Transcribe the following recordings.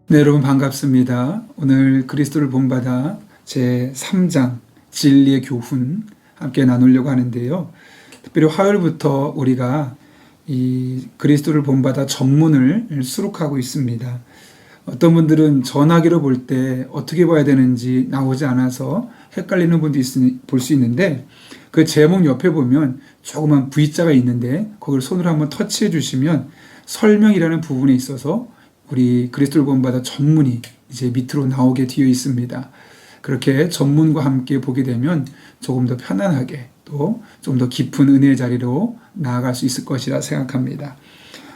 네, 여러분 반갑습니다. 오늘 그리스도를 본받아 제 3장 진리의 교훈 함께 나누려고 하는데요. 특별히 화요일부터 우리가 이 그리스도를 본받아 전문을 수록하고 있습니다. 어떤 분들은 전화기로 볼 때 어떻게 봐야 되는지 나오지 않아서 헷갈리는 분도 볼 수 있는데, 그 제목 옆에 보면 조그만 V자가 있는데 거기를 손으로 한번 터치해 주시면 설명이라는 부분에 있어서 우리 그리스도를 본받아 전문이 이제 밑으로 나오게 되어 있습니다. 그렇게 전문과 함께 보게 되면 조금 더 편안하게 또 좀 더 깊은 은혜의 자리로 나아갈 수 있을 것이라 생각합니다.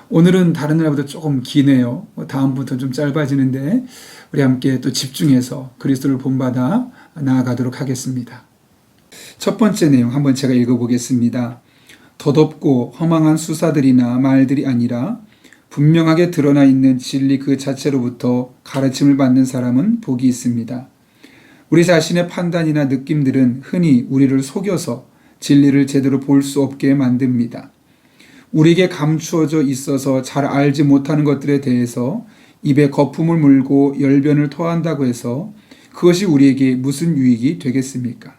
오늘은 다른 날보다 조금 기네요. 다음부터 좀 짧아지는데 우리 함께 또 집중해서 그리스도를 본받아 나아가도록 하겠습니다. 첫 번째 내용 한번 제가 읽어보겠습니다. 덧없고 허망한 수사들이나 말들이 아니라 분명하게 드러나 있는 진리 그 자체로부터 가르침을 받는 사람은 복이 있습니다. 우리 자신의 판단이나 느낌들은 흔히 우리를 속여서 진리를 제대로 볼 수 없게 만듭니다. 우리에게 감추어져 있어서 잘 알지 못하는 것들에 대해서 입에 거품을 물고 열변을 토한다고 해서 그것이 우리에게 무슨 유익이 되겠습니까?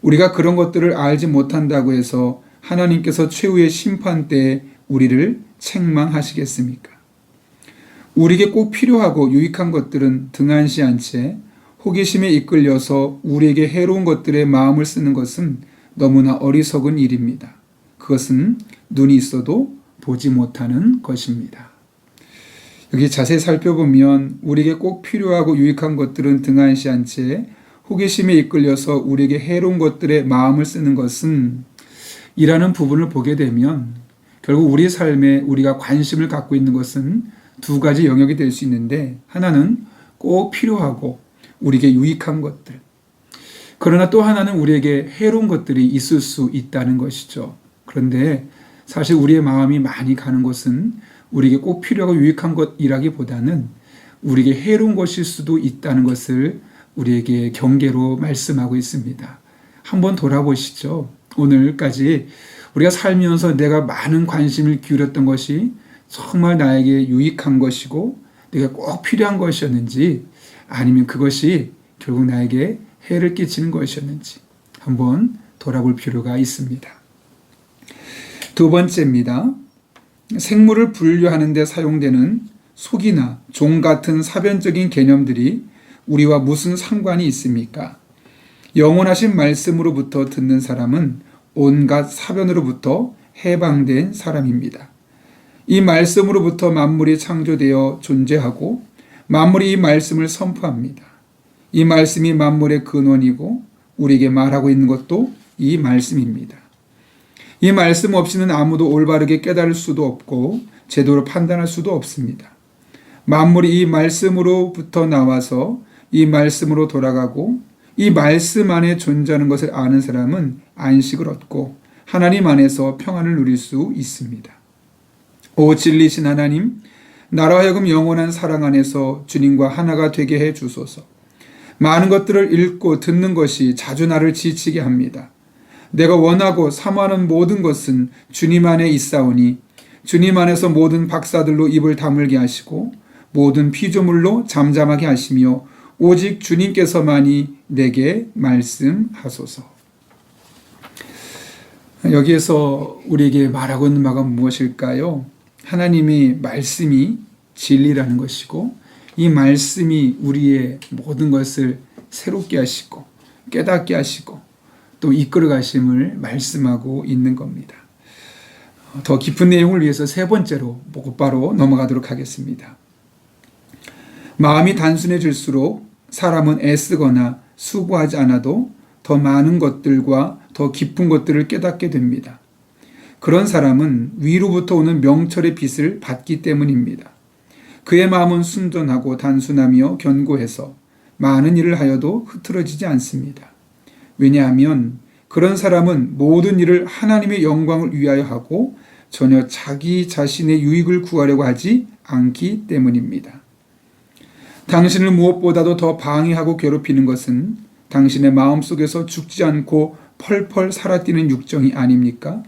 우리가 그런 것들을 알지 못한다고 해서 하나님께서 최후의 심판 때에 우리를 책망하시겠습니까? 우리에게 꼭 필요하고 유익한 것들은 등한시한 채 호기심에 이끌려서 우리에게 해로운 것들에 마음을 쓰는 것은 너무나 어리석은 일입니다. 그것은 눈이 있어도 보지 못하는 것입니다. 여기 자세히 살펴보면 우리에게 꼭 필요하고 유익한 것들은 등한시한 채 호기심에 이끌려서 우리에게 해로운 것들에 마음을 쓰는 것은 이라는 부분을 보게 되면 결국 우리 삶에 우리가 관심을 갖고 있는 것은 두 가지 영역이 될 수 있는데, 하나는 꼭 필요하고 우리에게 유익한 것들, 그러나 또 하나는 우리에게 해로운 것들이 있을 수 있다는 것이죠. 그런데 사실 우리의 마음이 많이 가는 것은 우리에게 꼭 필요하고 유익한 것이라기보다는 우리에게 해로운 것일 수도 있다는 것을 우리에게 경계로 말씀하고 있습니다. 한번 돌아보시죠. 오늘까지 우리가 살면서 내가 많은 관심을 기울였던 것이 정말 나에게 유익한 것이고 내가 꼭 필요한 것이었는지, 아니면 그것이 결국 나에게 해를 끼치는 것이었는지 한번 돌아볼 필요가 있습니다. 두 번째입니다. 생물을 분류하는 데 사용되는 속이나 종 같은 사변적인 개념들이 우리와 무슨 상관이 있습니까? 영원하신 말씀으로부터 듣는 사람은 온갖 사변으로부터 해방된 사람입니다. 이 말씀으로부터 만물이 창조되어 존재하고 만물이 이 말씀을 선포합니다. 이 말씀이 만물의 근원이고 우리에게 말하고 있는 것도 이 말씀입니다. 이 말씀 없이는 아무도 올바르게 깨달을 수도 없고 제대로 판단할 수도 없습니다. 만물이 이 말씀으로부터 나와서 이 말씀으로 돌아가고 이 말씀 안에 존재하는 것을 아는 사람은 안식을 얻고 하나님 안에서 평안을 누릴 수 있습니다. 오 진리신 하나님, 나로 하여금 영원한 사랑 안에서 주님과 하나가 되게 해 주소서. 많은 것들을 읽고 듣는 것이 자주 나를 지치게 합니다. 내가 원하고 사모하는 모든 것은 주님 안에 있사오니 주님 안에서 모든 박사들로 입을 다물게 하시고 모든 피조물로 잠잠하게 하시며 오직 주님께서만이 내게 말씀하소서. 여기에서 우리에게 말하고 있는 바가 무엇일까요? 하나님이 말씀이 진리라는 것이고 이 말씀이 우리의 모든 것을 새롭게 하시고 깨닫게 하시고 또 이끌어 가심을 말씀하고 있는 겁니다. 더 깊은 내용을 위해서 세 번째로 곧바로 넘어가도록 하겠습니다. 마음이 단순해질수록 사람은 애쓰거나 수고하지 않아도 더 많은 것들과 더 깊은 것들을 깨닫게 됩니다. 그런 사람은 위로부터 오는 명철의 빛을 받기 때문입니다. 그의 마음은 순전하고 단순하며 견고해서 많은 일을 하여도 흐트러지지 않습니다. 왜냐하면 그런 사람은 모든 일을 하나님의 영광을 위하여 하고 전혀 자기 자신의 유익을 구하려고 하지 않기 때문입니다. 당신을 무엇보다도 더 방해하고 괴롭히는 것은 당신의 마음속에서 죽지 않고 펄펄 살아뛰는 육정이 아닙니까?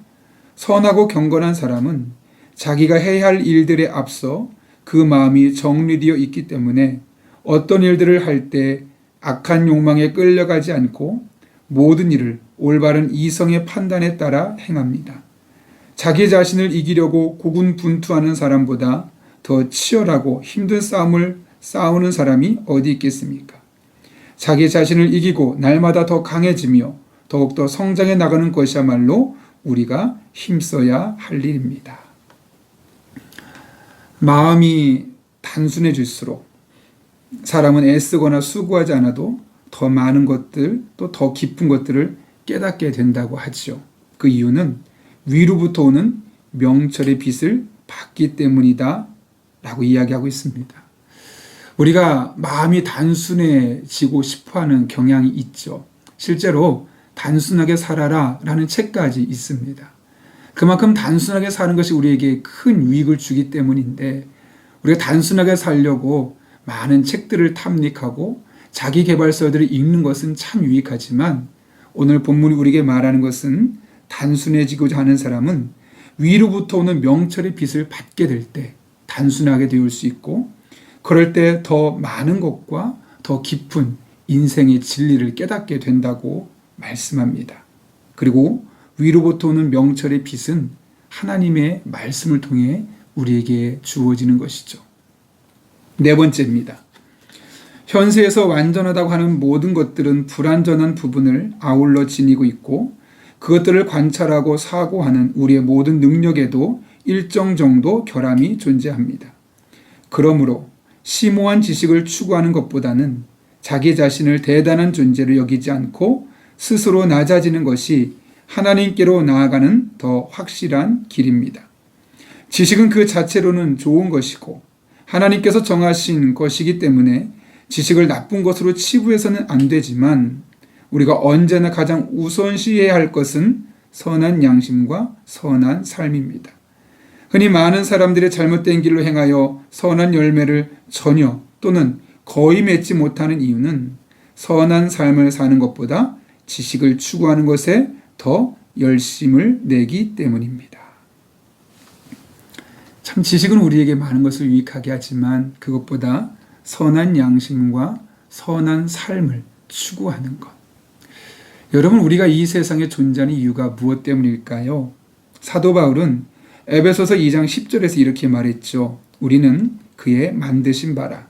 선하고 경건한 사람은 자기가 해야 할 일들에 앞서 그 마음이 정리되어 있기 때문에 어떤 일들을 할 때 악한 욕망에 끌려가지 않고 모든 일을 올바른 이성의 판단에 따라 행합니다. 자기 자신을 이기려고 고군분투하는 사람보다 더 치열하고 힘든 싸움을 싸우는 사람이 어디 있겠습니까? 자기 자신을 이기고 날마다 더 강해지며 더욱더 성장해 나가는 것이야말로 우리가 힘써야 할 일입니다. 마음이 단순해질수록 사람은 애쓰거나 수고하지 않아도 더 많은 것들, 또 더 깊은 것들을 깨닫게 된다고 하죠. 그 이유는 위로부터 오는 명철의 빛을 받기 때문이다 라고 이야기하고 있습니다. 우리가 마음이 단순해지고 싶어하는 경향이 있죠. 실제로 단순하게 살아라 라는 책까지 있습니다. 그만큼 단순하게 사는 것이 우리에게 큰 유익을 주기 때문인데, 우리가 단순하게 살려고 많은 책들을 탐닉하고 자기 개발서들을 읽는 것은 참 유익하지만, 오늘 본문이 우리에게 말하는 것은 단순해지고자 하는 사람은 위로부터 오는 명철의 빛을 받게 될 때 단순하게 되올 수 있고, 그럴 때 더 많은 것과 더 깊은 인생의 진리를 깨닫게 된다고 말씀합니다. 그리고 위로부터 오는 명철의 빛은 하나님의 말씀을 통해 우리에게 주어지는 것이죠. 네 번째입니다. 현세에서 완전하다고 하는 모든 것들은 불완전한 부분을 아울러 지니고 있고, 그것들을 관찰하고 사고하는 우리의 모든 능력에도 일정 정도 결함이 존재합니다. 그러므로 심오한 지식을 추구하는 것보다는 자기 자신을 대단한 존재로 여기지 않고 스스로 낮아지는 것이 하나님께로 나아가는 더 확실한 길입니다. 지식은 그 자체로는 좋은 것이고 하나님께서 정하신 것이기 때문에 지식을 나쁜 것으로 치부해서는 안 되지만, 우리가 언제나 가장 우선시해야 할 것은 선한 양심과 선한 삶입니다. 흔히 많은 사람들의 잘못된 길로 행하여 선한 열매를 전혀 또는 거의 맺지 못하는 이유는 선한 삶을 사는 것보다 지식을 추구하는 것에 더 열심을 내기 때문입니다. 참 지식은 우리에게 많은 것을 유익하게 하지만 그것보다 선한 양심과 선한 삶을 추구하는 것. 여러분, 우리가 이 세상에 존재하는 이유가 무엇 때문일까요? 사도 바울은 에베소서 2장 10절에서 이렇게 말했죠. 우리는 그의 만드신 바라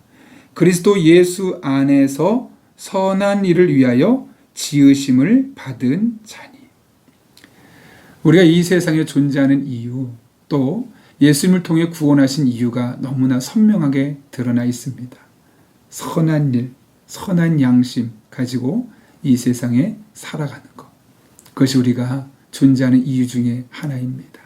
그리스도 예수 안에서 선한 일을 위하여 지으심을 받은 자니. 우리가 이 세상에 존재하는 이유, 또 예수님을 통해 구원하신 이유가 너무나 선명하게 드러나 있습니다. 선한 일, 선한 양심 가지고 이 세상에 살아가는 것. 그것이 우리가 존재하는 이유 중에 하나입니다.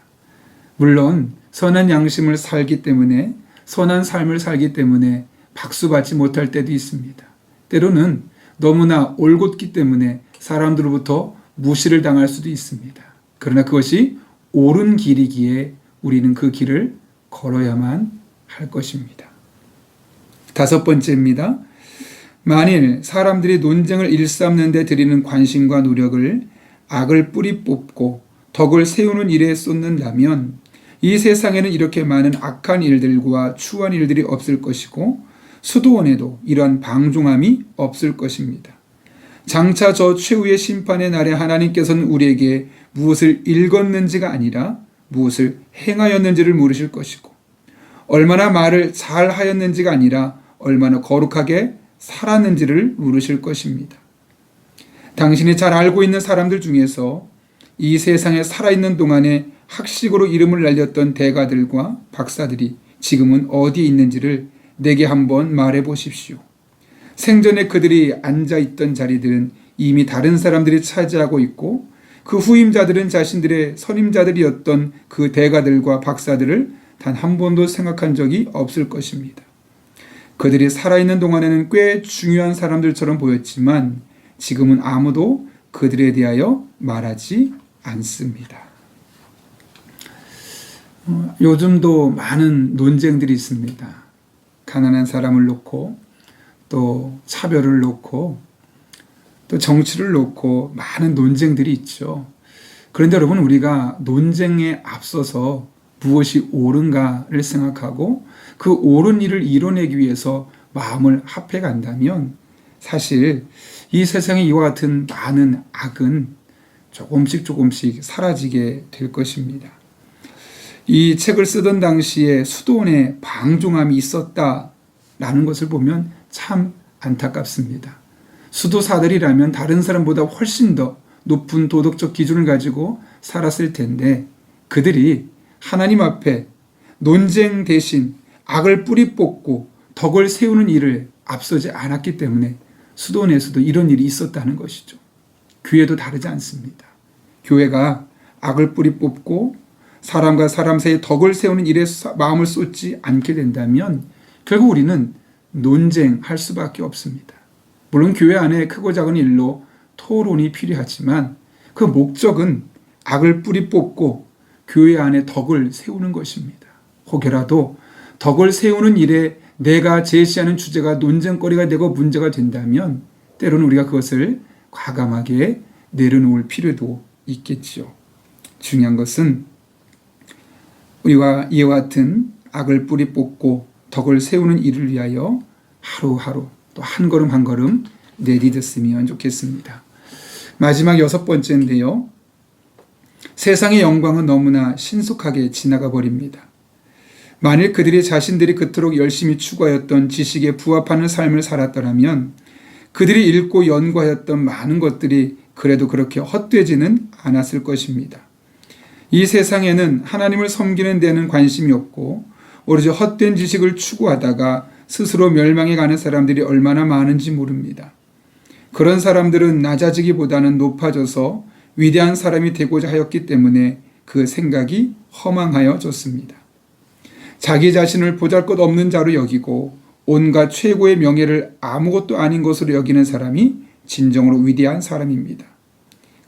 물론 선한 양심을 살기 때문에, 선한 삶을 살기 때문에 박수받지 못할 때도 있습니다. 때로는 너무나 올곧기 때문에 사람들로부터 무시를 당할 수도 있습니다. 그러나 그것이 옳은 길이기에 우리는 그 길을 걸어야만 할 것입니다. 다섯 번째입니다. 만일 사람들이 논쟁을 일삼는 데 들이는 관심과 노력을 악을 뿌리 뽑고 덕을 세우는 일에 쏟는다면 이 세상에는 이렇게 많은 악한 일들과 추한 일들이 없을 것이고 수도원에도 이러한 방종함이 없을 것입니다. 장차 저 최후의 심판의 날에 하나님께서는 우리에게 무엇을 읽었는지가 아니라 무엇을 행하였는지를 물으실 것이고, 얼마나 말을 잘 하였는지가 아니라 얼마나 거룩하게 살았는지를 물으실 것입니다. 당신이 잘 알고 있는 사람들 중에서 이 세상에 살아있는 동안에 학식으로 이름을 날렸던 대가들과 박사들이 지금은 어디에 있는지를 내게 한번 말해 보십시오. 생전에 그들이 앉아있던 자리들은 이미 다른 사람들이 차지하고 있고, 그 후임자들은 자신들의 선임자들이었던 그 대가들과 박사들을 단 한 번도 생각한 적이 없을 것입니다. 그들이 살아있는 동안에는 꽤 중요한 사람들처럼 보였지만 지금은 아무도 그들에 대하여 말하지 않습니다. 요즘도 많은 논쟁들이 있습니다. 가난한 사람을 놓고, 또 차별을 놓고, 또 정치를 놓고 많은 논쟁들이 있죠. 그런데 여러분, 우리가 논쟁에 앞서서 무엇이 옳은가를 생각하고 그 옳은 일을 이뤄내기 위해서 마음을 합해 간다면 사실 이 세상에 이와 같은 많은 악은 조금씩 사라지게 될 것입니다. 이 책을 쓰던 당시에 수도원에 방종함이 있었다라는 것을 보면 참 안타깝습니다. 수도사들이라면 다른 사람보다 훨씬 더 높은 도덕적 기준을 가지고 살았을 텐데 그들이 하나님 앞에 논쟁 대신 악을 뿌리 뽑고 덕을 세우는 일을 앞서지 않았기 때문에 수도원에서도 이런 일이 있었다는 것이죠. 교회도 다르지 않습니다. 교회가 악을 뿌리 뽑고 사람과 사람 사이에 덕을 세우는 일에 마음을 쏟지 않게 된다면 결국 우리는 논쟁할 수밖에 없습니다. 물론 교회 안에 크고 작은 일로 토론이 필요하지만 그 목적은 악을 뿌리 뽑고 교회 안에 덕을 세우는 것입니다. 혹여라도 덕을 세우는 일에 내가 제시하는 주제가 논쟁거리가 되고 문제가 된다면 때로는 우리가 그것을 과감하게 내려놓을 필요도 있겠지요. 중요한 것은 우리가 이와 같은 악을 뿌리 뽑고 덕을 세우는 일을 위하여 하루하루 또 한 걸음 한 걸음 내디뎠으면 좋겠습니다. 마지막 6번째인데요. 세상의 영광은 너무나 신속하게 지나가 버립니다. 만일 그들이 자신들이 그토록 열심히 추구하였던 지식에 부합하는 삶을 살았더라면 그들이 읽고 연구하였던 많은 것들이 그래도 그렇게 헛되지는 않았을 것입니다. 이 세상에는 하나님을 섬기는 데는 관심이 없고 오로지 헛된 지식을 추구하다가 스스로 멸망해 가는 사람들이 얼마나 많은지 모릅니다. 그런 사람들은 낮아지기보다는 높아져서 위대한 사람이 되고자 하였기 때문에 그 생각이 허망하여졌습니다. 자기 자신을 보잘것없는 자로 여기고 온갖 최고의 명예를 아무것도 아닌 것으로 여기는 사람이 진정으로 위대한 사람입니다.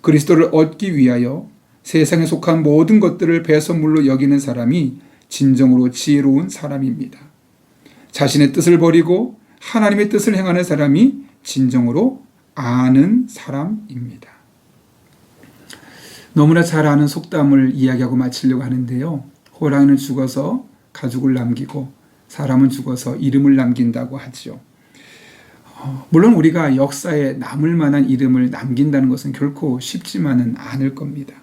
그리스도를 얻기 위하여 세상에 속한 모든 것들을 배선물로 여기는 사람이 진정으로 지혜로운 사람입니다. 자신의 뜻을 버리고 하나님의 뜻을 행하는 사람이 진정으로 아는 사람입니다. 너무나 잘 아는 속담을 이야기하고 마치려고 하는데요. 호랑이는 죽어서 가죽을 남기고 사람은 죽어서 이름을 남긴다고 하죠. 물론 우리가 역사에 남을 만한 이름을 남긴다는 것은 결코 쉽지만은 않을 겁니다.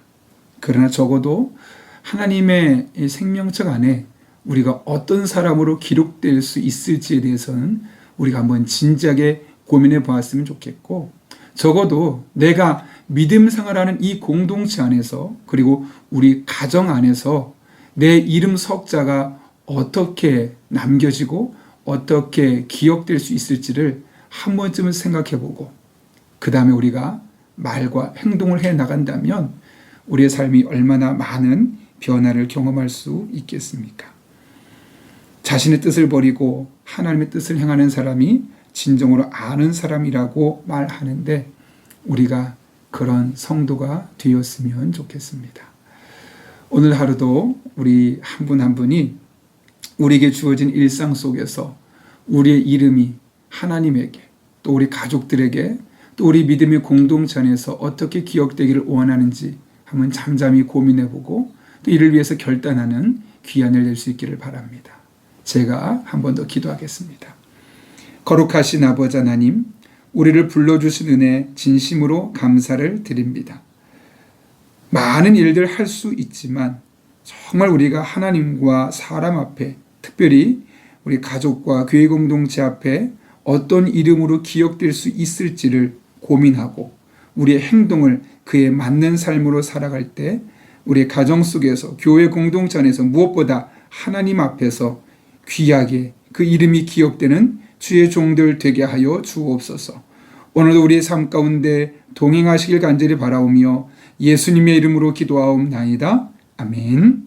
그러나 적어도 하나님의 생명책 안에 우리가 어떤 사람으로 기록될 수 있을지에 대해서는 우리가 한번 진지하게 고민해 보았으면 좋겠고, 적어도 내가 믿음 생활하는 이 공동체 안에서 그리고 우리 가정 안에서 내 이름 석자가 어떻게 남겨지고 어떻게 기억될 수 있을지를 한 번쯤은 생각해 보고 그 다음에 우리가 말과 행동을 해 나간다면 우리의 삶이 얼마나 많은 변화를 경험할 수 있겠습니까? 자신의 뜻을 버리고 하나님의 뜻을 행하는 사람이 진정으로 아는 사람이라고 말하는데 우리가 그런 성도가 되었으면 좋겠습니다. 오늘 하루도 우리 한 분 한 분이 우리에게 주어진 일상 속에서 우리의 이름이 하나님에게 또 우리 가족들에게 또 우리 믿음의 공동체 안에서 어떻게 기억되기를 원하는지 한번 잠잠히 고민해보고 또 이를 위해서 결단하는 귀한을 낼 수 있기를 바랍니다. 제가 한 번 더 기도하겠습니다. 거룩하신 아버지 하나님, 우리를 불러주신 은혜 진심으로 감사를 드립니다. 많은 일들 할 수 있지만 정말 우리가 하나님과 사람 앞에 특별히 우리 가족과 교회 공동체 앞에 어떤 이름으로 기억될 수 있을지를 고민하고 우리의 행동을 그에 맞는 삶으로 살아갈 때 우리의 가정 속에서 교회 공동체 안에서 무엇보다 하나님 앞에서 귀하게 그 이름이 기억되는 주의 종들 되게 하여 주옵소서. 오늘도 우리의 삶 가운데 동행하시길 간절히 바라오며 예수님의 이름으로 기도하옵나이다. 아멘.